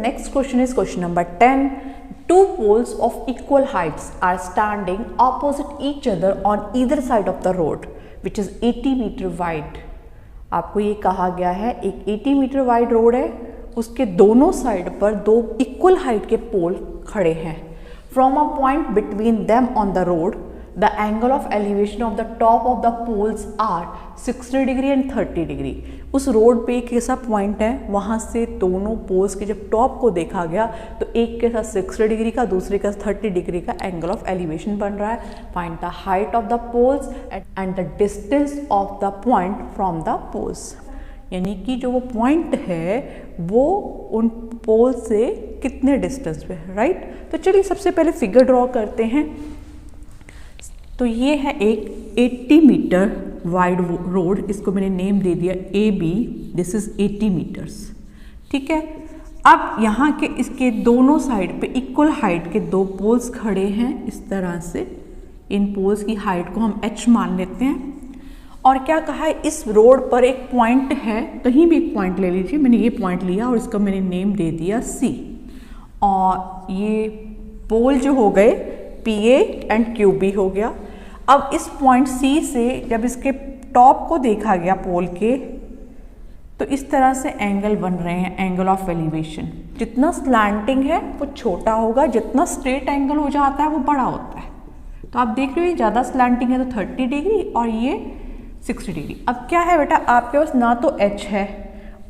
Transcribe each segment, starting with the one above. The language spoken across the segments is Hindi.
next question is question number 10. Two poles of equal heights are standing opposite each other on either side of the road which is 80 meter wide. आपको ये कहा गया है एक 80 मीटर वाइड रोड है, उसके दोनों साइड पर दो इक्वल हाइट के पोल खड़े हैं. From a point between them on the road, the angle of elevation of the top of the poles are 60 degree and 30 degree. उस रोड पे एक ऐसा पॉइंट है, वहाँ से दोनों पोल्स के जब टॉप को देखा गया तो एक के साथ 60 डिग्री का, दूसरे का 30 डिग्री का एंगल ऑफ एलिवेशन बन रहा है. Find the height of the poles and the distance of the point from the poles. यानी कि जो वो पॉइंट है वो उन पोल से कितने डिस्टेंस पे है, राइट. तो चलिए सबसे पहले फिगर ड्रॉ करते हैं. तो ये है एक 80 मीटर वाइड रोड, इसको मैंने नेम दे दिया AB. This is 80 metres. ठीक है. अब यहाँ के इसके दोनों साइड पे इक्वल हाइट के दो पोल्स खड़े हैं इस तरह से. इन पोल्स की हाइट को हम H मान लेते हैं. और क्या कहा है, इस रोड पर एक पॉइंट है, कहीं भी एक पॉइंट ले लीजिए. मैंने ये पॉइंट लिया और इसका मैंने नेम दे दिया C. और ये पोल जो हो गए PA एंड QB हो गया. अब इस पॉइंट C से जब इसके टॉप को देखा गया पोल के, तो इस तरह से एंगल बन रहे हैं, एंगल ऑफ एलिवेशन. जितना स्लैंटिंग है वो छोटा होगा, जितना स्ट्रेट एंगल हो जाता है वो बड़ा होता है. तो आप देख रहे हो ज़्यादा स्लैंटिंग है तो 30 डिग्री और ये 60 डिग्री. अब क्या है बेटा, आपके पास ना तो H है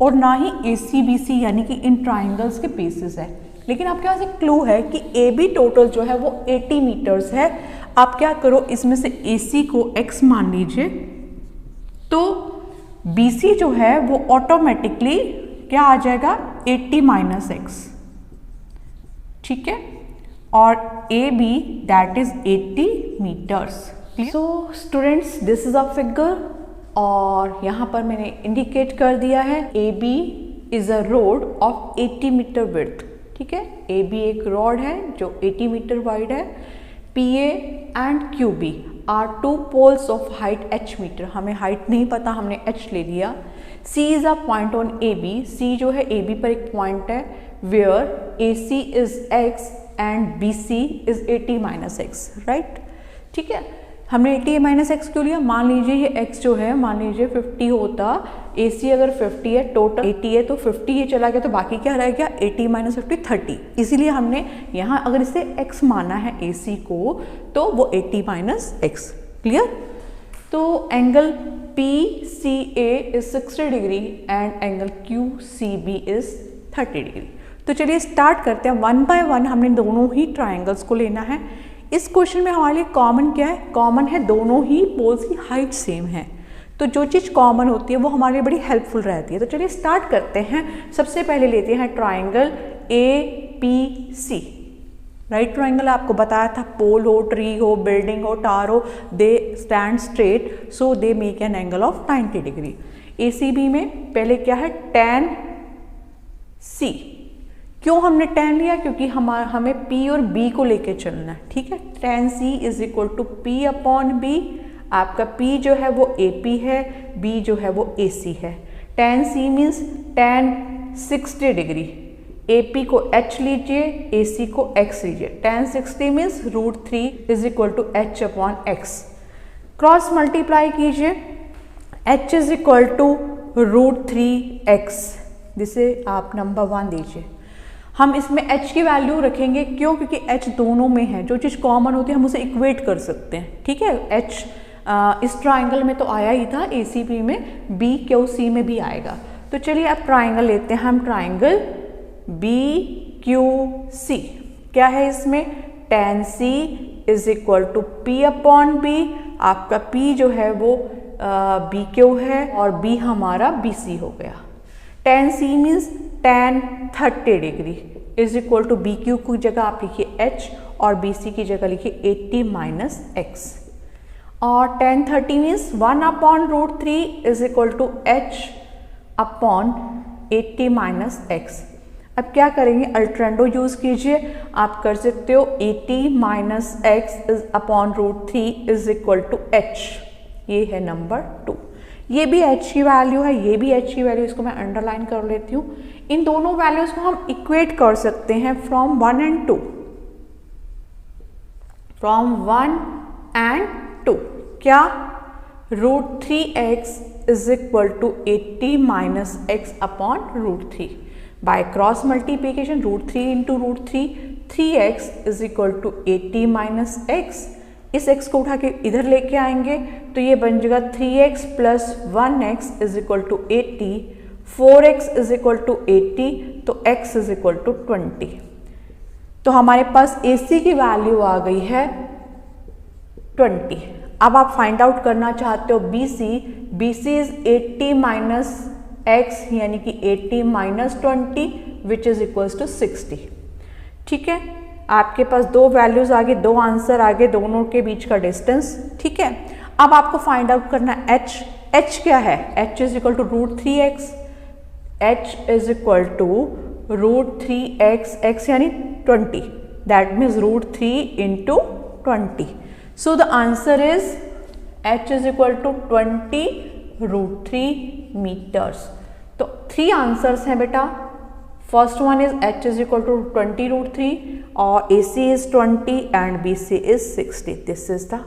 और ना ही ACBC यानी कि इन ट्राइंगल्स के बेसिस है. लेकिन आपके पास एक क्लू है कि AB टोटल जो है वो 80 मीटर्स है. आप क्या करो, इसमें से AC को X मान लीजिए, तो BC जो है वो ऑटोमेटिकली क्या आ जाएगा 80 माइनस X. ठीक है. और AB that is 80 meters. So students, this is a figure और यहाँ पर मैंने इंडिकेट कर दिया है AB is a road of 80 meter width. ठीक है. AB एक रॉड है जो 80 मीटर वाइड है. PA and QB are two poles of height H meter. हमें हाइट नहीं पता, हमने H ले लिया. C is a point on AB. C जो है AB पर एक पॉइंट है where AC is X and BC is 80 minus X, right. ठीक है. हमने 80 माइनस X क्यों लिया, मान लीजिए ये X जो है मान लीजिए 50 होता, AC अगर 50 है, टोटल 80 है, तो 50 ये चला गया तो बाकी क्या रह गया 80 माइनस 50 30. इसीलिए हमने यहाँ अगर इसे X माना है AC को तो वो 80 माइनस X. क्लियर. तो angle PCA is 60 degree and angle QCB is 30 degree. तो चलिए स्टार्ट करते हैं. वन बाय वन हमने दोनों ही ट्राइंगल्स को लेना है. इस क्वेश्चन में हमारे लिए कॉमन क्या है, कॉमन है दोनों ही पोल्स की हाइट सेम है. तो जो चीज़ कॉमन होती है वो हमारे लिए बड़ी हेल्पफुल रहती है. तो चलिए स्टार्ट करते हैं. सबसे पहले लेते हैं ट्राइंगल APC. राइट ट्राइंगल आपको बताया था, पोल हो, ट्री हो, बिल्डिंग हो, टावर हो, they stand straight so they make an angle of 90 degree. ACB में पहले क्या है tan C. क्यों हमने tan लिया, क्योंकि हमें P और B को लेके चलना है. ठीक है. tan C is equal to P upon B. आपका P जो है वो AP है, B जो है वो AC है. tan C means tan 60 degree. AP को H लीजिए, AC को X लीजिए. tan 60 means √3 is equal to H upon X. Cross multiply कीजिए. H is equal to √3X. जिसे आप नंबर 1 दीजिए. हम इसमें H की वैल्यू रखेंगे, क्यों, क्योंकि H दोनों में है. जो चीज़ कॉमन होती है हम उसे इक्वेट कर सकते हैं. ठीक है. H इस ट्राइंगल में तो आया ही था, ACB में BQC में भी आएगा. तो चलिए अब ट्राइंगल लेते हैं हम. ट्राइंगल BQC क्या है इसमें, tan C is equal to P upon B. आपका P जो है वो BQ है और B हमारा BC हो गया. tan C means tan 30 degree is equal to BQ की जगह आप लिखिए H और BC की जगह लिखिए 80 माइनस X. और tan 30 means 1 upon √3 is equal to H upon 80 minus X. अब क्या करेंगे, अल्ट्रेंडो यूज कीजिए. आप कर सकते हो 80 minus X is upon √3 is equal to H. ये है नंबर 2. ये भी h की वैल्यू है, ये भी h की वैल्यू, इसको मैं अंडरलाइन कर लेती हूँ। इन दोनों वैल्यूज को हम इक्वेट कर सकते हैं फ्रॉम 1 and 2, फ्रॉम 1 and 2। क्या? √3x is equal to 80 minus x upon √3। By cross multiplication √3 into √3, 3x is equal to 80 minus x। इस x को उठा के इधर लेके आएंगे तो ये बन जाएगा 3x plus 1x is equal to 80, 4x is equal to 80, तो x is equal to 20। तो हमारे पास AC की वैल्यू आ गई है 20। अब आप फाइंड आउट करना चाहते हो BC इज 80 माइनस x यानी कि 80 minus 20 which is equals to 60। ठीक है, आपके पास दो वैल्यूज आगे, दो आंसर आगे, दोनों के बीच का डिस्टेंस। ठीक है, अब आपको फाइंड आउट करना है h क्या है? h is equal to √3x, h is equal to √3x, x यानी 20, that means √3 into 20। So the answer is h is equal to 20 √3 meters। तो 3 आंसर्स हैं बेटा। First one is h is equal to 20 √3 और AC is 20 and BC is 60। This is the